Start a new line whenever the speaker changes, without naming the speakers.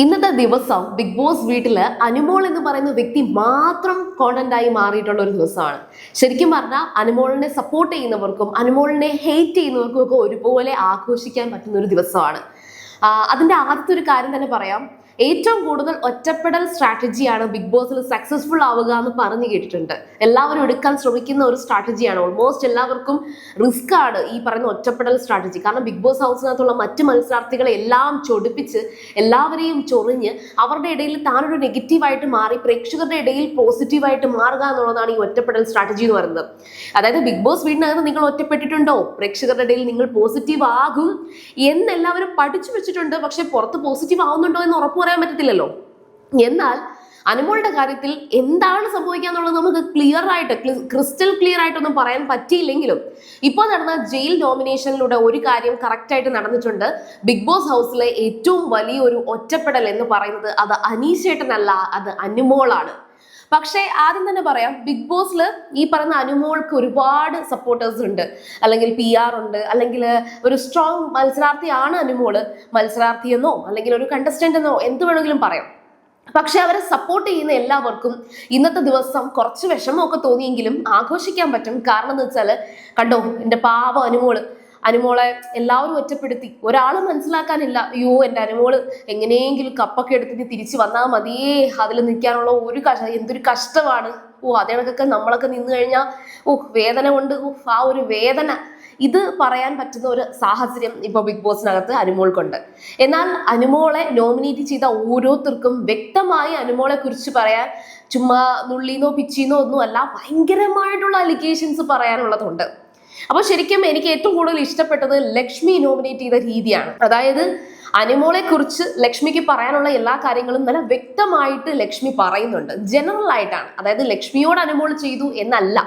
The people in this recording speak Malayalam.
ഇന്നത്തെ ദിവസം ബിഗ് ബോസ് വീട്ടില് അനുമോൾ എന്ന് പറയുന്ന വ്യക്തി മാത്രം കോണ്ടന്റ് ആയി മാറിയിട്ടുള്ള ഒരു ദിവസമാണ്. ശരിക്കും പറഞ്ഞാൽ അനുമോളിനെ സപ്പോർട്ട് ചെയ്യുന്നവർക്കും അനുമോളിനെ ഹെയ്റ്റ് ചെയ്യുന്നവർക്കും ഒക്കെ ഒരുപോലെ ആഘോഷിക്കാൻ പറ്റുന്ന ഒരു ദിവസമാണ്. അതിന്റെ ആദ്യത്തെ ഒരു കാര്യം തന്നെ പറയാം. ഏറ്റവും കൂടുതൽ ഒറ്റപ്പെടൽ സ്ട്രാറ്റജിയാണ് ബിഗ് ബോസിൽ സക്സസ്ഫുൾ ആവുക എന്ന് പറഞ്ഞു കേട്ടിട്ടുണ്ട്. എല്ലാവരും എടുക്കാൻ ശ്രമിക്കുന്ന ഒരു സ്ട്രാറ്റജിയാണ്. ഓൾമോസ്റ്റ് എല്ലാവർക്കും റിസ്ക് ആണ് ഈ പറയുന്ന ഒറ്റപ്പെടൽ സ്ട്രാറ്റജി. കാരണം ബിഗ് ബോസ് ഹൗസിനകത്തുള്ള മറ്റ് മത്സരാർത്ഥികളെ എല്ലാം ചൊടിപ്പിച്ച് എല്ലാവരെയും ചൊറിഞ്ഞ് അവരുടെ ഇടയിൽ താനൊരു നെഗറ്റീവായിട്ട് മാറി പ്രേക്ഷകരുടെ ഇടയിൽ പോസിറ്റീവായിട്ട് മാറുക എന്നുള്ളതാണ് ഈ ഒറ്റപ്പെടൽ സ്ട്രാറ്റജി എന്ന് പറയുന്നത്. അതായത് ബിഗ് ബോസ് വീടിനകത്ത് നിങ്ങൾ ഒറ്റപ്പെട്ടിട്ടുണ്ടോ, പ്രേക്ഷകരുടെ ഇടയിൽ നിങ്ങൾ പോസിറ്റീവ് ആകും എന്നെല്ലാവരും പഠിച്ചു വെച്ചിട്ടുണ്ട്. പക്ഷെ പുറത്ത് പോസിറ്റീവ് ആവുന്നുണ്ടോ എന്ന് ഉറപ്പ് പറയാൻ പറ്റത്തില്ലല്ലോ. എന്നാൽ അനുമോളുടെ കാര്യത്തിൽ എന്താണ് സംഭവിക്കുക എന്നുള്ളത് നമുക്ക് ക്രിസ്റ്റൽ ക്ലിയർ ആയിട്ടൊന്നും പറയാൻ പറ്റിയില്ലെങ്കിലും ഇപ്പോൾ നടന്ന ജയിൽ നോമിനേഷനിലൂടെ ഒരു കാര്യം കറക്റ്റ് ആയിട്ട് നടന്നിട്ടുണ്ട്. ബിഗ് ബോസ് ഹൗസിലെ ഏറ്റവും വലിയൊരു ഒറ്റപ്പെടൽ എന്ന് പറയുന്നത് അത് അനീഷേട്ടനല്ല, അത് അനുമോളാണ്. പക്ഷേ ആദ്യം തന്നെ പറയാം, ബിഗ് ബോസിൽ ഈ പറയുന്ന അനുമോൾക്ക് ഒരുപാട് സപ്പോർട്ടേഴ്സ് ഉണ്ട്, അല്ലെങ്കിൽ PR ഉണ്ട്, അല്ലെങ്കിൽ ഒരു സ്ട്രോങ് മത്സരാർത്ഥിയാണ് അനുമോള്. മത്സരാർത്ഥി എന്നോ അല്ലെങ്കിൽ ഒരു കണ്ടസ്റ്റന്റ് എന്നോ എന്ത് വേണമെങ്കിലും പറയാം. പക്ഷെ അവരെ സപ്പോർട്ട് ചെയ്യുന്ന എല്ലാവർക്കും ഇന്നത്തെ ദിവസം കുറച്ച് വിഷമമൊക്കെ തോന്നിയെങ്കിലും ആഘോഷിക്കാൻ പറ്റും. കാരണം എന്ന് വെച്ചാൽ കണ്ടോ, എൻ്റെ പാവ അനുമോളെ എല്ലാവരും ഒറ്റപ്പെടുത്തി. ഒരാളും മനസ്സിലാക്കാനില്ല, അയ്യോ എൻ്റെ അനുമോള് എങ്ങനെയെങ്കിലും കപ്പൊക്കെ എടുത്തിട്ട് തിരിച്ചു വന്നാൽ മതിയേ, അതിൽ നിൽക്കാനുള്ള എന്തൊരു കഷ്ടമാണ്. അതേണക്കൊക്കെ നമ്മളൊക്കെ നിന്ന് കഴിഞ്ഞാൽ വേദന കൊണ്ട് ആ ഒരു വേദന ഇത് പറയാൻ പറ്റുന്ന ഒരു സാഹചര്യം ഇപ്പൊ ബിഗ് ബോസിനകത്ത് അനുമോൾക്കുണ്ട്. എന്നാൽ അനുമോളെ നോമിനേറ്റ് ചെയ്ത ഓരോരുത്തർക്കും വ്യക്തമായി അനുമോളെ കുറിച്ച് പറയാൻ ചുമ്മാ നുള്ളിന്നോ പിച്ചിന്നോ ഒന്നും അല്ല, ഭയങ്കരമായിട്ടുള്ള അലിഗേഷൻസ് പറയാനുള്ളതുണ്ട്. അപ്പൊ ശരിക്കും എനിക്ക് ഏറ്റവും കൂടുതൽ ഇഷ്ടപ്പെട്ടത് ലക്ഷ്മി നോമിനേറ്റ് ചെയ്ത രീതിയാണ്. അതായത് അനുമോളെ കുറിച്ച് ലക്ഷ്മിക്ക് പറയാനുള്ള എല്ലാ കാര്യങ്ങളും നല്ല വ്യക്തമായിട്ട് ലക്ഷ്മി പറയുന്നുണ്ട്. ജനറൽ ആയിട്ടാണ്, അതായത് ലക്ഷ്മിയോട് അനുമോൾ ചെയ്തു എന്നല്ല,